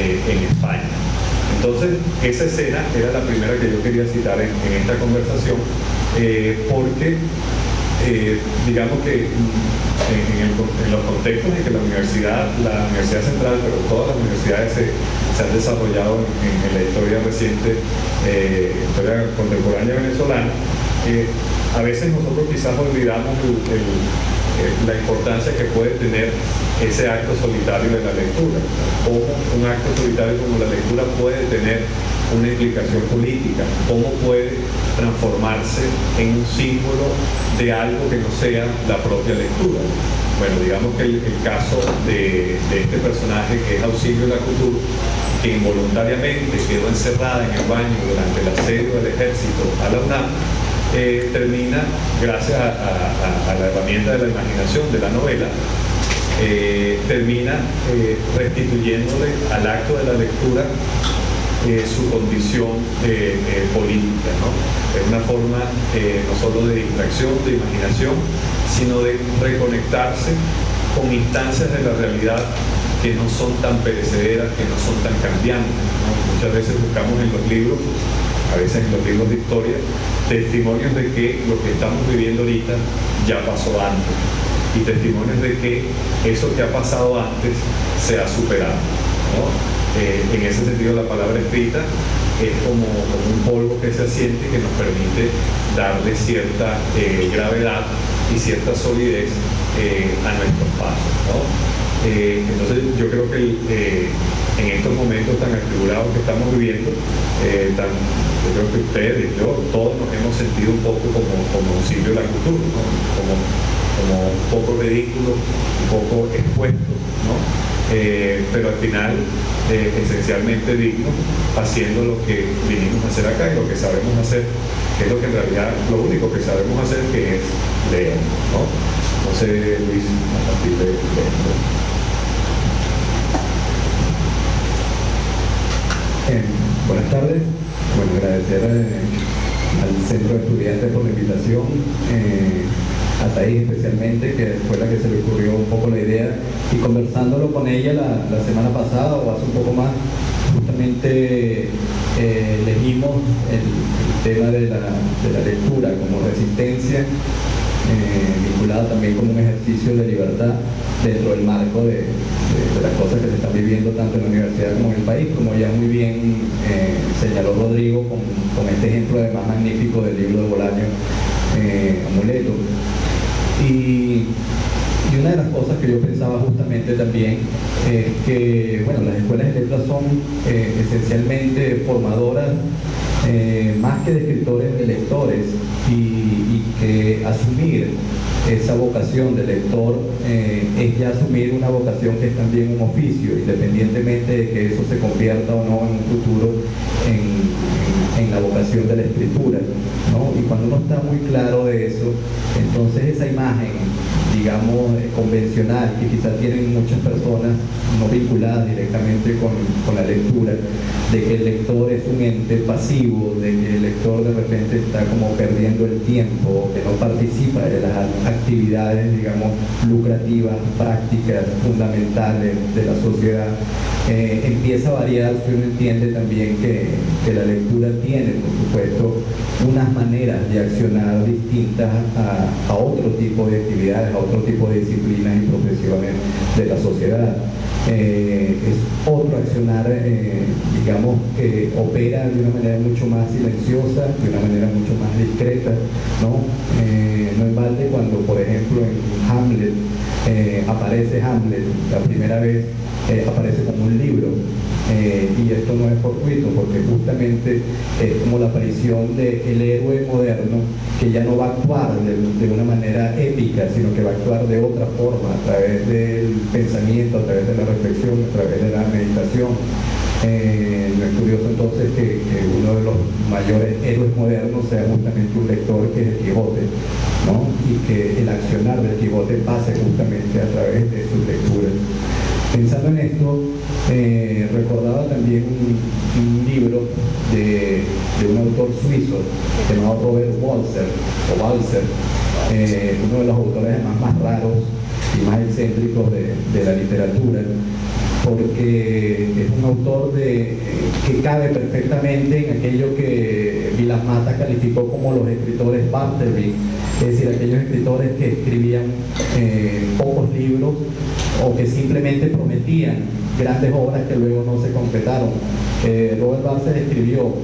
en España. Entonces, esa escena era la primera que yo quería citar en esta conversación, porque digamos que en los contextos en que la Universidad Central, pero todas las universidades se han desarrollado en la historia reciente, historia contemporánea venezolana, a veces nosotros quizás olvidamos la importancia que puede tener ese acto solitario de la lectura. Cómo un acto solitario como la lectura puede tener una implicación política, cómo puede transformarse en un símbolo de algo que no sea la propia lectura. Bueno, digamos que el caso de este personaje, que es Auxilio Lacouture, que involuntariamente quedó encerrada en el baño durante el asedio del ejército a la UNAM, termina, gracias a la herramienta de la imaginación de la novela, termina restituyéndole al acto de la lectura su condición política, ¿no? Es una forma no solo de distracción, de imaginación, sino de reconectarse con instancias de la realidad que no son tan perecederas, que no son tan cambiantes, ¿no? Muchas veces buscamos en los libros, a veces en los libros de historia, testimonios de que lo que estamos viviendo ahorita ya pasó antes, y testimonios de que eso que ha pasado antes se ha superado, ¿no? En ese sentido, la palabra escrita es como un polvo que se asiente, que nos permite darle cierta gravedad y cierta solidez a nuestros pasos, ¿no? Entonces yo creo que en estos momentos tan atribulados que estamos viviendo, yo creo que ustedes, yo, todos nos hemos sentido un poco como Auxilio Lacouture, ¿no? como un poco ridículos, un poco expuestos, ¿no? Pero al final esencialmente dignos, haciendo lo que vinimos a hacer acá y lo que sabemos hacer, que es lo que en realidad, lo único que sabemos hacer, que es leer, ¿no? No sé, Luis, a partir de esto. Buenas tardes. Bueno, agradecer al Centro de Estudiantes por la invitación, a Thais especialmente, que fue la que se le ocurrió un poco la idea, y conversándolo con ella la semana pasada o hace un poco más, justamente elegimos el tema de la lectura como resistencia, vinculada también como un ejercicio de libertad dentro del marco de las cosas que se están viviendo tanto en la universidad como en el país, como ya muy bien señaló Rodrigo con este ejemplo además magnífico del libro de Bolaño, Amuleto. Y una de las cosas que yo pensaba justamente también es que, bueno, las escuelas de letras son esencialmente formadoras, más que de escritores, de lectores, y que asumir esa vocación de lector es ya asumir una vocación que es también un oficio, independientemente de que eso se convierta o no en un futuro en la vocación de la escritura, ¿no? Y cuando uno está muy claro de eso, entonces esa imagen, digamos, convencional, que quizás tienen muchas personas no vinculadas directamente con la lectura, de que el lector es un ente pasivo, de que el lector de repente está como perdiendo el tiempo, que no participa de las actividades, digamos, lucrativas, prácticas, fundamentales de la sociedad, empieza a variar si uno entiende también que la lectura tiene, por supuesto, unas maneras de accionar distintas a otro tipo de actividades, a otro tipo de disciplinas y profesiones de la sociedad. Es otro accionar, digamos, que opera de una manera mucho más silenciosa, de una manera mucho más discreta, ¿no? No en balde cuando, por ejemplo, en Hamlet aparece Hamlet la primera vez, aparece como un libro, y esto no es fortuito, porque justamente es como la aparición del héroe moderno, que ya no va a actuar de una manera épica, sino que va a actuar de otra forma, a través del pensamiento, a través de la reflexión, a través de la meditación. No es curioso entonces que uno de los mayores héroes modernos sea justamente un lector, que es el Quijote, ¿no? Y que el accionar del Quijote pase justamente a través de sus lecturas. Pensando en esto, recordaba también un libro de un autor suizo llamado Robert Walser, uno de los autores más raros y más excéntricos de la literatura, porque es un autor que cabe perfectamente en aquello que Vilas Mata calificó como los escritores Bartleby, es decir, aquellos escritores que escribían pocos libros o que simplemente prometían grandes obras que luego no se concretaron. Robert Barthes escribió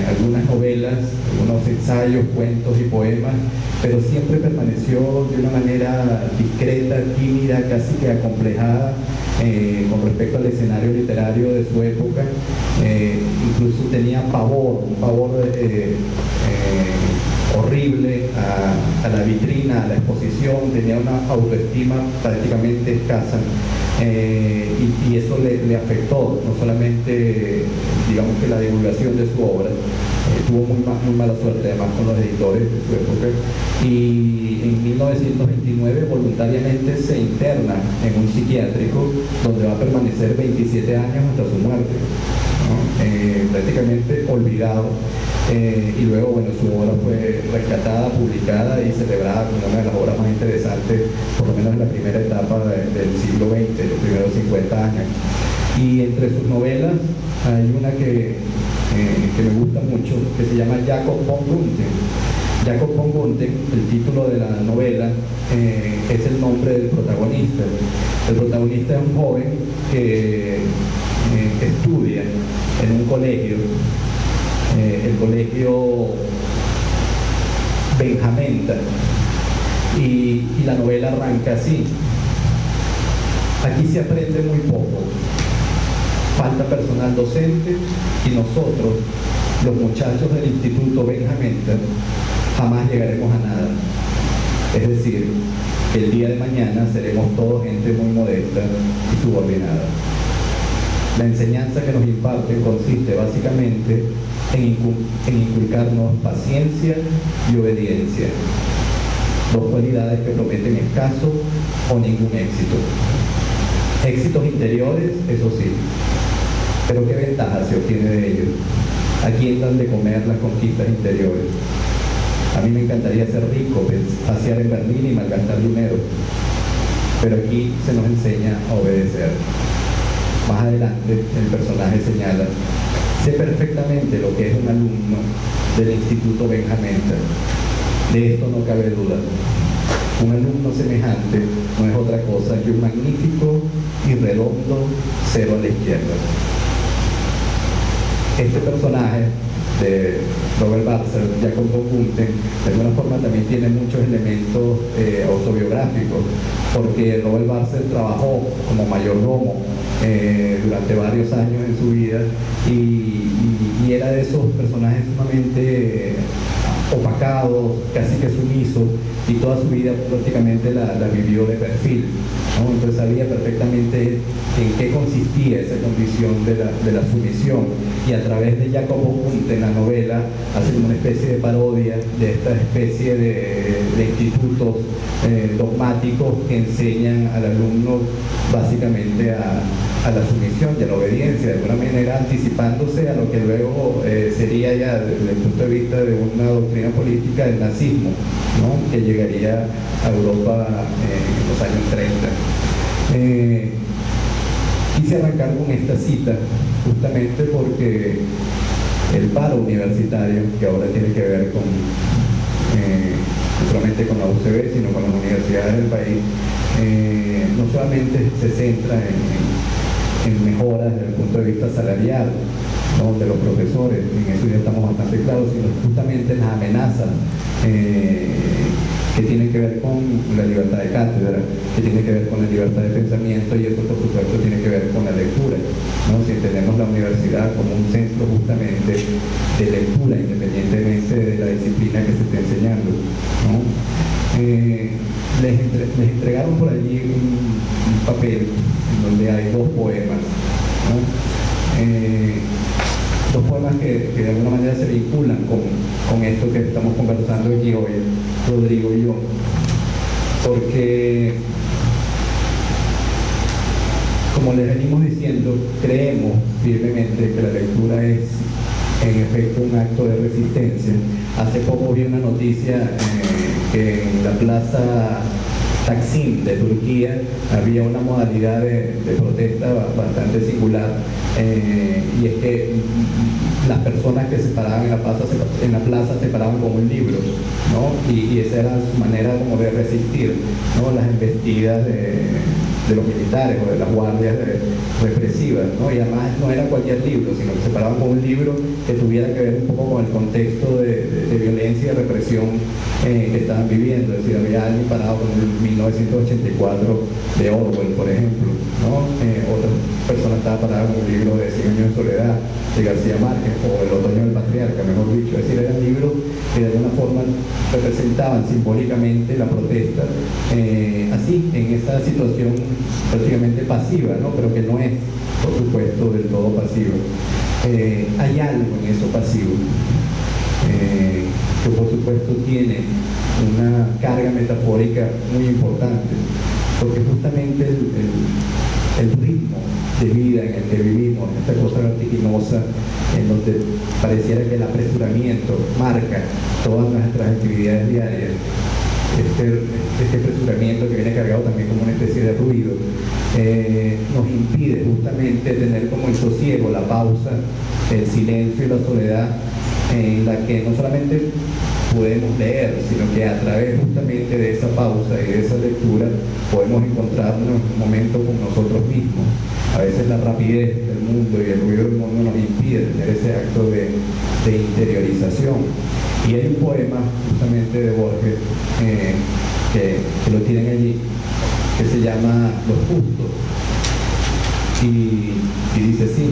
algunas novelas, algunos ensayos, cuentos y poemas, pero siempre permaneció de una manera discreta, tímida, casi que acomplejada con respecto al escenario literario de su época. Incluso tenía un pavor horrible a la vitrina, a la exposición, tenía una autoestima prácticamente escasa. Y eso le afectó, no solamente, digamos que la divulgación de su obra, tuvo muy mala suerte además con los editores de su época, y en 1929 voluntariamente se interna en un psiquiátrico donde va a permanecer 27 años hasta su muerte, ¿no? Prácticamente olvidado. Y luego, bueno, su obra fue rescatada, publicada y celebrada como una de las obras más interesantes, por lo menos en la primera etapa del siglo XX, los primeros 50 años. Y entre sus novelas hay una que me gusta mucho, que se llama Jacob von Gunther. Jacob von Gunther, el título de la novela, es el nombre del protagonista. El protagonista es un joven que estudia en un colegio, el colegio Benjamenta, y la novela arranca así. Aquí se aprende muy poco, falta personal docente y nosotros, los muchachos del Instituto Benjamenta, jamás llegaremos a nada. Es decir, que el día de mañana seremos todos gente muy modesta y subordinada. La enseñanza que nos imparten consiste básicamente en inculcarnos paciencia y obediencia, dos cualidades que prometen escaso o ningún éxito. Éxitos interiores, eso sí, pero ¿qué ventaja se obtiene de ellos? ¿A quién dan de comer las conquistas interiores? A mí me encantaría ser rico, pasear en Berlín y malgastar dinero, pero aquí se nos enseña a obedecer. Más adelante el personaje señala: sé perfectamente lo que es un alumno del Instituto Benjamenta. De esto no cabe duda. Un alumno semejante no es otra cosa que un magnífico y redondo cero a la izquierda. Este personaje de Robert Barthes, Jacob von Gunther, de alguna forma también tiene muchos elementos autobiográficos, porque Robert Barthes trabajó como mayordomo durante varios años en su vida y era de esos personajes sumamente opacados, casi que sumisos, y toda su vida prácticamente la vivió de perfil, ¿no? Entonces sabía perfectamente en qué consistía esa condición de la sumisión, y a través de Jacob von Gunther, la novela hace como una especie de parodia de esta especie de institutos dogmáticos que enseñan al alumno básicamente a la sumisión y a la obediencia, de alguna manera anticipándose a lo que luego sería ya desde el punto de vista de una doctrina política del nazismo, ¿no? Que llegaría a Europa en los años 30. Quise arrancar con esta cita justamente porque el paro universitario, que ahora tiene que ver con no solamente con la UCB, sino con las universidades del país, no solamente se centra en mejoras desde el punto de vista salarial, ¿no?, de los profesores, en eso ya estamos bastante claros, sino justamente en las amenazas que tienen que ver con la libertad de cátedra, que tiene que ver con la libertad de pensamiento, y eso por supuesto tiene que ver con la lectura, ¿no? Si tenemos la universidad como un centro justamente de lectura, independientemente de la disciplina que se esté enseñando, ¿no? Les entregaron por allí un papel en donde hay dos poemas, ¿no? Dos poemas que de alguna manera se vinculan con esto que estamos conversando aquí hoy, Rodrigo y yo, porque, como les venimos diciendo, creemos firmemente que la lectura es en efecto un acto de resistencia. Hace poco vi una noticia que en la plaza Taksim de Turquía había una modalidad de protesta bastante singular, y es que las personas que se paraban en la plaza se paraban con un libro, ¿no? Y esa era su manera como de resistir, ¿no?, las embestidas de los militares o de las guardias represivas, ¿no? Y además no era cualquier libro, sino que se paraban con un libro que tuviera que ver un poco con el contexto de violencia y de represión que estaban viviendo. Es decir, había alguien parado con el 1984 de Orwell, por ejemplo, ¿no? Otra persona estaba parada con un libro de 100 años de soledad de García Márquez, o El otoño del patriarca, mejor dicho. Es decir, eran libros que de alguna forma representaban simbólicamente la protesta, así, en esa situación prácticamente pasiva, ¿no?, pero que no es, por supuesto, del todo pasiva. Hay algo en eso pasivo, que por supuesto tiene una carga metafórica muy importante, porque justamente el ritmo de vida en el que vivimos, esta cosa vertiginosa, en donde pareciera que el apresuramiento marca todas nuestras actividades diarias, este apresuramiento que viene cargado también como una especie de ruido, nos impide justamente tener como el sosiego, la pausa, el silencio y la soledad, en la que no solamente podemos leer, sino que a través justamente de esa pausa y de esa lectura podemos encontrarnos un momento con nosotros mismos. A veces la rapidez del mundo y el ruido del mundo nos impide tener ese acto de interiorización. Y hay un poema justamente de Borges que lo tienen allí, que se llama Los Justos, y dice así: